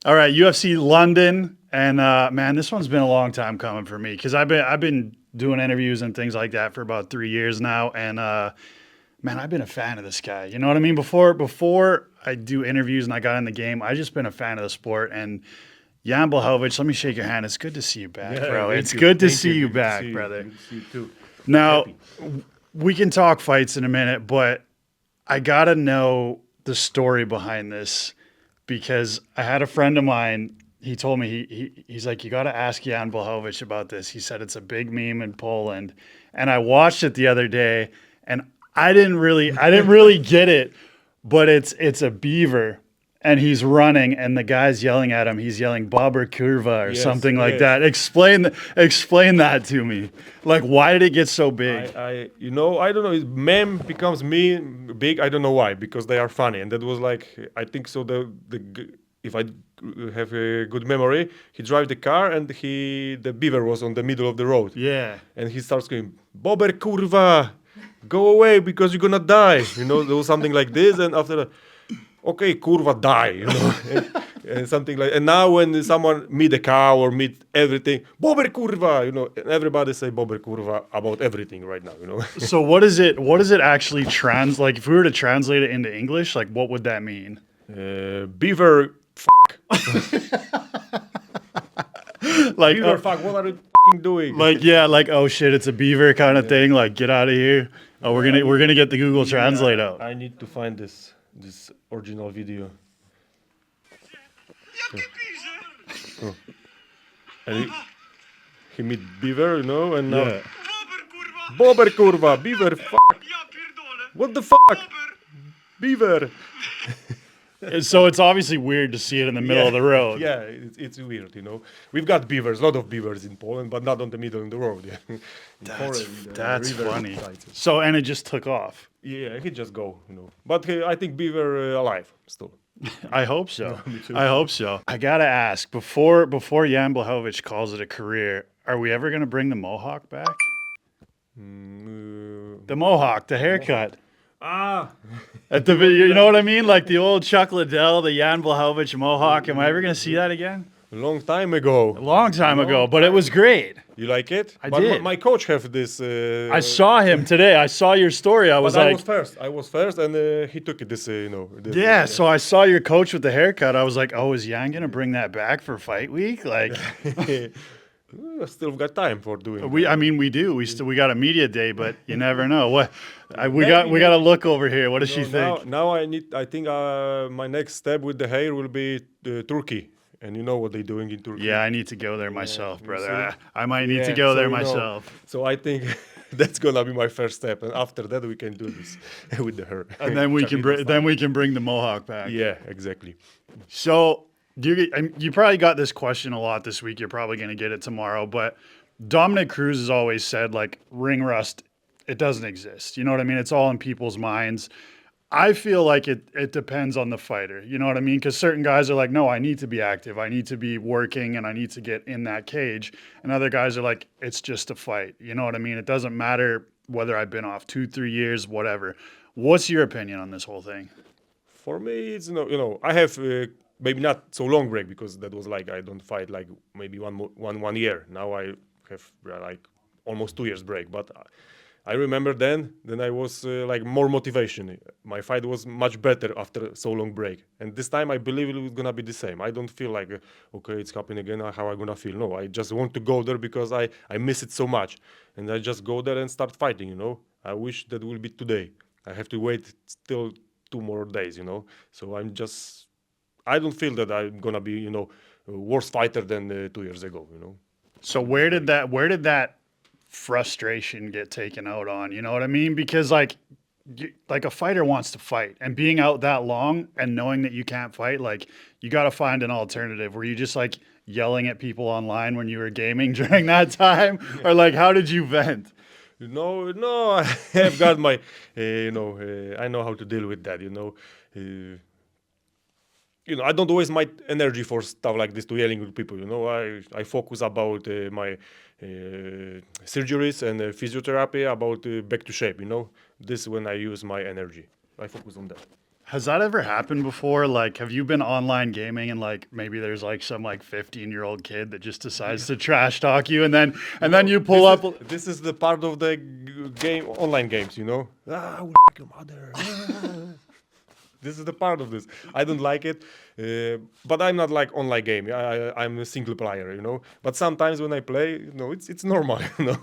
All right, UFC London, and man, this one's been a long time coming for me because I've been doing interviews and things like that for about 3 years now, and man, I've been a fan of this guy. You know what I mean? Before I do interviews and I got in the game, I just been a fan of the sport. And Jan Blachowicz, let me shake your hand. It's good to see you back, bro. Thank It's you. good to Thank see you. you Good to back, see you. brother. Good to see you too. Now Happy. we can talk fights in a minute, but I gotta know the story behind this because I had a friend of mine. He told me he's like, you got to ask Jan Blachowicz about this. He said it's a big meme in Poland, and I watched it the other day, and I didn't really get it, but it's a beaver, and he's running, and the guy's yelling at him. He's yelling "Bobber Kurva" or Yes, something like yes. that. Explain that to me. Like, why did it get so big? I don't know. Meme becomes big. I don't know why. Because they are funny, and that was like I think so. If I have a good memory, he drive the car and the beaver was on the middle of the road, Yeah. and he starts screaming, "Bober kurva, go away because you're gonna die." There was something like this, and after that, okay, kurva die, and something like. And now when someone meet a cow or meet everything, bober kurva, and everybody say bober kurva about everything right now. So what does it actually like if we were to translate it into English, like what would that mean? Beaver, Like beaver, fuck, what are you doing? yeah, like oh shit, it's a beaver kind of thing, like get out of here. Oh, we're gonna get the Google Translate out. I need to find this original video. Oh. And he meet beaver, and now Yeah. bober kurva, beaver, fuck, what the fuck, beaver. So it's obviously weird to see it in the middle of the road. Yeah, it's weird. We've got beavers, a lot of beavers in Poland, but not on the middle of the road. Yeah. That's river funny. sides. So and it just took off. Yeah, he just go. But I think beaver alive still. I hope so. Me too. I hope so. I gotta ask before Jan Blachowicz calls it a career, are we ever gonna bring the mohawk back? The mohawk, the haircut. At the you know what I mean? Like the old Chuck Liddell, the Jan Blachowicz mohawk. Am I ever gonna see that again? A long time ago. A long time ago, but it was great. You like it? I But did. My coach have this. I saw him today. I saw your story. I was But like, I was first, and he took it. yeah. So I saw your coach with the haircut. I was like, oh, is Jan gonna bring that back for fight week? Like, Still got time for doing. I mean, we do. We got a media day, but you never know. We got a look over here. What does she think? Now I think my next step with the hair will be Turkey, and you know what they're doing in Turkey. Yeah, I need to go there myself, you brother. see? I might need to Yeah, go there so, myself. So I think that's gonna be my first step, and after that we can do this with the hair. And then we can bring the mohawk back. Yeah, exactly. So you probably got this question a lot this week. You're probably going to get it tomorrow. But Dominic Cruz has always said, like, ring rust, it doesn't exist. You know what I mean? It's all in people's minds. I feel like it depends on the fighter. You know what I mean? Because certain guys are like, no, I need to be active. I need to be working and I need to get in that cage. And other guys are like, it's just a fight. You know what I mean? It doesn't matter whether I've been off 2-3 years, whatever. What's your opinion on this whole thing? For me, it's I have maybe not so long break because that was like I don't fight like maybe one year. Now I have like almost 2 years break. But I remember then I was like more motivation. My fight was much better after so long break. And this time I believe it was gonna be the same. I don't feel like okay, it's happening again. How I gonna feel? No, I just want to go there because I miss it so much, and I just go there and start fighting. I wish that will be today. I have to wait still 2 more days. So I don't feel that I'm gonna be a worse fighter than 2 years ago. So where did that frustration get taken out on? You know what I mean? Because like a fighter wants to fight, and being out that long and knowing that you can't fight, like you got to find an alternative. Were you just like yelling at people online when you were gaming during that time, or like how did you vent? No, I have got my, I know how to deal with that. I don't waste my energy for stuff like this to yelling with people. I focus about my surgeries and physiotherapy about back to shape. This is when I use my energy. I focus on that. Has that ever happened before? Like, have you been online gaming and like maybe there's like some like 15-year-old kid that just decides to trash talk you and then you pull up. This is the part of the game, online games, you know. Ah, I will your mother. This is the part of this. I don't like it, but I'm not like online game. I'm a single player, you know. But sometimes when I play, you know, it's normal, you know.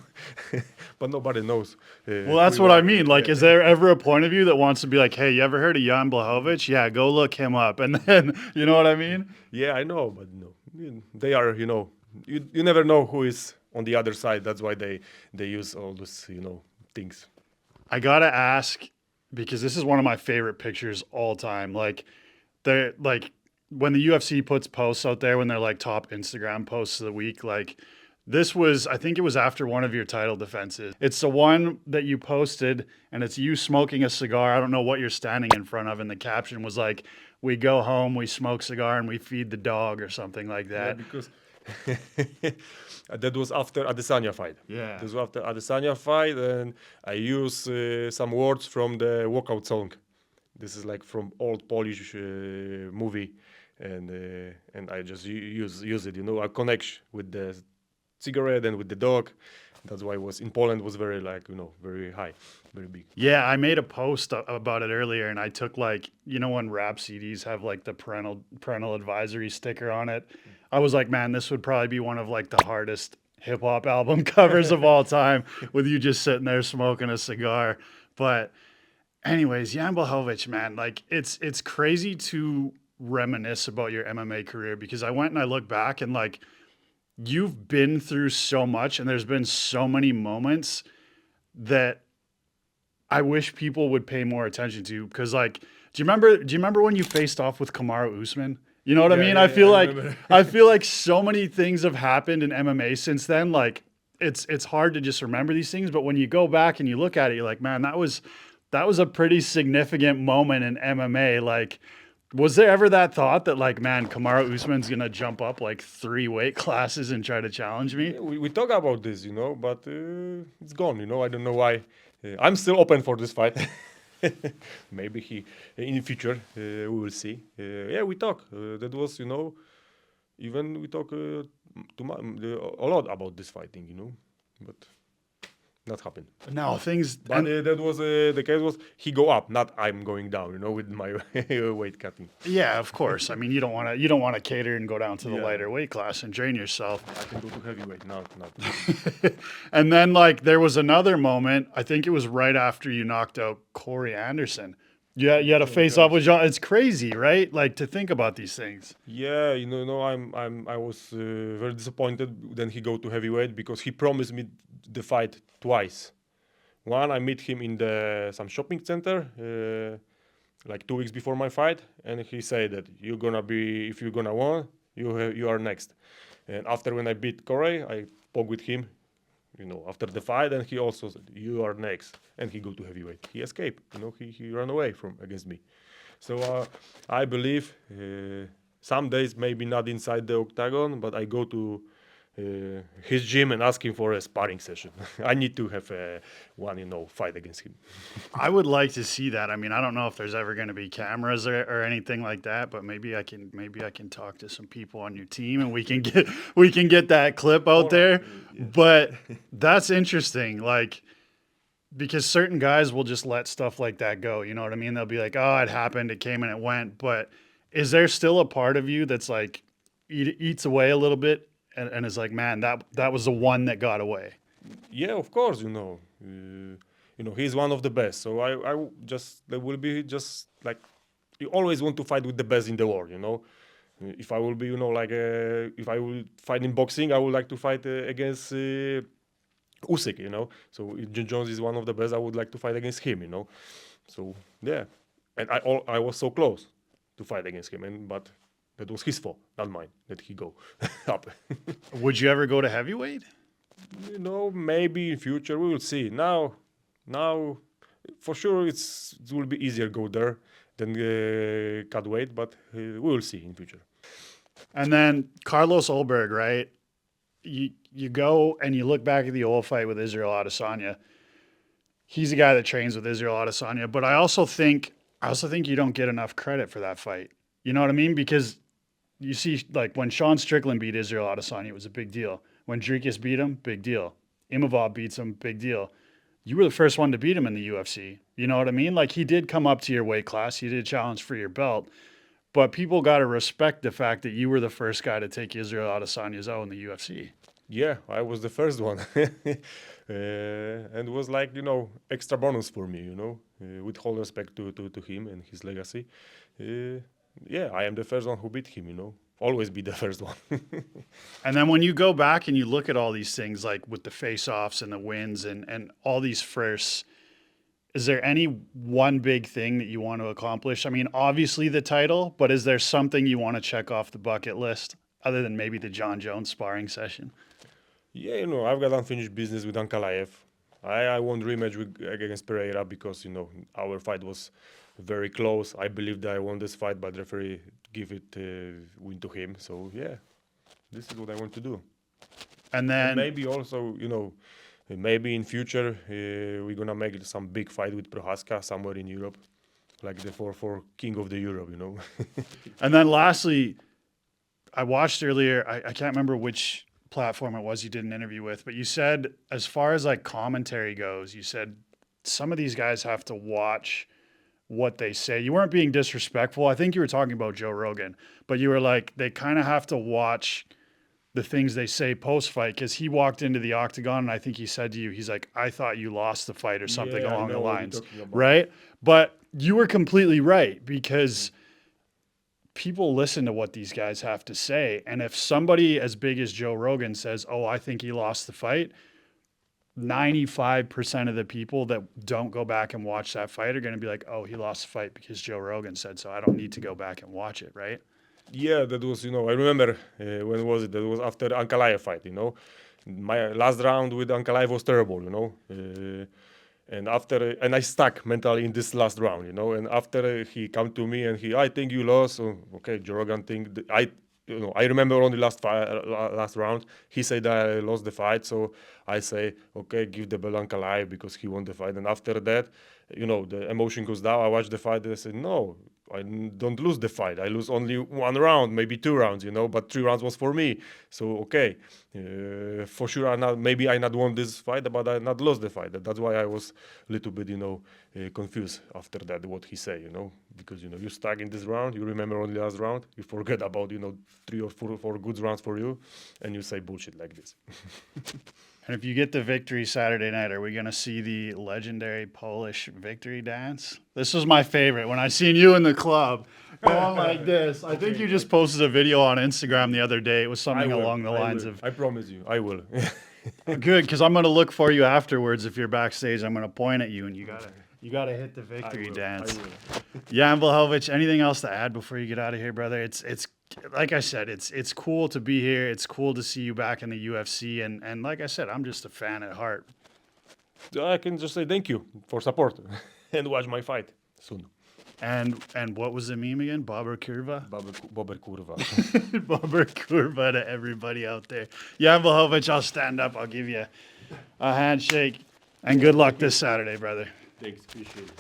But nobody knows. Well, that's what I mean. Like, is there ever a point of you that wants to be like, hey, you ever heard of Jan Blachowicz? Yeah, go look him up. And then, you know what I mean? Yeah, I know, but no, they are, you know, you never know who is on the other side. That's why they use all those, you know, things. I gotta ask because this is one of my favorite pictures all time. Like, they're like when the UFC puts posts out there when they're like top Instagram posts of the week, like this was, I think it was after one of your title defenses. It's the one that you posted and it's you smoking a cigar. I don't know what you're standing in front of. And the caption was like, we go home, we smoke cigar and we feed the dog or something like Yeah, that. because that was after Adesanya fight. Yeah. This was after Adesanya fight, and I use some words from the walkout song. This is like from old Polish movie, and I just use it. You know, I connect with the cigarette and with the dog. That's why it was in Poland was very like, you know, very high, very big. Yeah, I made a post about it earlier, and I took like, you know, when rap CDs have like the parental advisory sticker on it. I was like, man, this would probably be one of like the hardest hip hop album covers of all time, with you just sitting there smoking a cigar. But anyways, Jan Blachowicz, man, like it's crazy to reminisce about your MMA career because I went and I looked back and like you've been through so much, and there's been so many moments that I wish people would pay more attention to. Because like, do you remember when you faced off with Kamaru Usman? You know what I mean? Yeah, I feel I like remember. I feel like so many things have happened in MMA since then. Like it's hard to just remember these things, but when you go back and you look at it, you're like, man, that was a pretty significant moment in MMA. Like, was there ever that thought that like, man, Kamaru Usman's gonna jump up like 3 weight classes and try to challenge me? Yeah, we talk about this, you know, but it's gone. You know, I don't know why. I'm still open for this fight. Maybe he in the future we will see. Yeah, we talk. That was, you know, even we talk a lot about this fighting, you know, but not happen. No, things. But that was the case was he go up, not I'm going down, you know, with my weight cutting. Yeah, of course. I mean, you don't want to cater and go down to the Yeah. lighter weight class and drain yourself. I can go to heavyweight, not. And then like there was another moment. I think it was right after you knocked out Corey Anderson. You had a face off with John. It's crazy, right? Like to think about these things. Yeah, you know, I was very disappointed when he go to heavyweight because he promised me the fight twice. One, I meet him in some shopping center, like 2 weeks before my fight, and he said that if you're gonna win, you are next. And after when I beat Corey, I spoke with him, you know, after the fight, and he also said you are next, and he go to heavyweight. He escaped, you know, he ran away from against me. So I believe some days maybe not inside the octagon, but I go to his gym and ask him for a sparring session. I need to have one, you know, fight against him. I would like to see that. I mean, I don't know if there's ever going to be cameras or anything like that, but maybe I can talk to some people on your team and we can get that clip out there. Yeah. But that's interesting. Like, because certain guys will just let stuff like that go. You know what I mean? They'll be like, oh, it happened, it came and it went. But is there still a part of you that's like eats away a little bit and is like, man, that was the one that got away? Yeah, of course, you know. He's one of the best. So there will be just like, you always want to fight with the best in the world, you know. If I will be, you know, like, if I will fight in boxing, I would like to fight against Usyk, you know. So if Jon Jones is one of the best, I would like to fight against him, you know. So yeah, and I was so close to fight against him, but that was his fault, not mine, that he go up. Would you ever go to heavyweight? You know, maybe in future we will see. Now, for sure it will be easier go there than cut weight, but we will see in future. And then Carlos Ulberg, right? You go and you look back at the old fight with Israel Adesanya. He's a guy that trains with Israel Adesanya, but I also think I also think you don't get enough credit for that fight. You know what I mean? Because you see, like when Sean Strickland beat Israel Adesanya, it was a big deal. When Dricus beat him, big deal. Imavov beats him, big deal. You were the first one to beat him in the UFC. You know what I mean? Like he did come up to your weight class. He did challenge for your belt. But people got to respect the fact that you were the first guy to take Israel Adesanya's out in the UFC. Yeah, I was the first one. And it was like, extra bonus for me, with all respect to him and his legacy. Yeah, I am the first one who beat him. Always be the first one. And then when you go back and you look at all these things, like with the face-offs and the wins and all these firsts, is there any one big thing that you want to accomplish? I mean, obviously the title, but is there something you want to check off the bucket list other than maybe the Jon Jones sparring session? Yeah, I've got unfinished business with Ankalaev. I won rematch against Pereira because, our fight was very close. I believe that I won this fight, but the referee give it win to him. So, yeah, this is what I want to do. And then And maybe also, maybe in future we're going to make some big fight with Prohaska somewhere in Europe, like the for King of the Europe, And then lastly, I watched earlier, I can't remember which platform it was you did an interview with, but you said as far as like commentary goes, you said some of these guys have to watch what they say. You weren't being disrespectful. I think you were talking about Joe Rogan, but you were like, they kind of have to watch the things they say post-fight because he walked into the octagon and I think he said to you, he's like, I thought you lost the fight or something Yeah, I along the know what you're lines, talking about. right? But you were completely right because people listen to what these guys have to say. And if somebody as big as Joe Rogan says, oh, I think he lost the fight, 95% of the people that don't go back and watch that fight are going to be like, oh, he lost the fight because Joe Rogan said so. I don't need to go back and watch it, right? Yeah, that was, I remember, when was it? That was after Ankalaev fight, My last round with Ankalaev was terrible, and I stuck mentally in this last round, and after he come to me and I think you lost, so, okay, Joe Rogan think, I remember on the last round, he said that I lost the fight, so I say, okay, give the belt Ankalaev because he won the fight, and after that, the emotion goes down, I watch the fight, and I said, no, I don't lose the fight. I lose only one round, maybe 2 rounds, but 3 rounds was for me. So, okay, for sure, maybe I not won this fight, but I not lost the fight. That's why I was a little bit, confused after that, what he say, because, you stuck in this round, you remember only last round, you forget about, 3 or 4 good rounds for you, and you say bullshit like this. And if you get the victory Saturday night, are we going to see the legendary Polish victory dance? This was my favorite when I seen you in the club going like this. I think you just posted a video on Instagram the other day. It was something along the lines of, I promise you, I will. good, because I'm going to look for you afterwards. If you're backstage, I'm going to point at you and you gotta hit the victory dance. I will. Jan Blachowicz, anything else to add before you get out of here, brother? It's like I said, it's cool to be here. It's cool to see you back in the UFC, and like I said, I'm just a fan at heart. I can just say thank you for support and watch my fight soon. And what was the meme again? Bobber Kurva? Bobber kurva. Bobber Kurva to everybody out there. Jan Blachowicz, I'll stand up. I'll give you a handshake. And good luck this Saturday, brother. Thanks, appreciate it.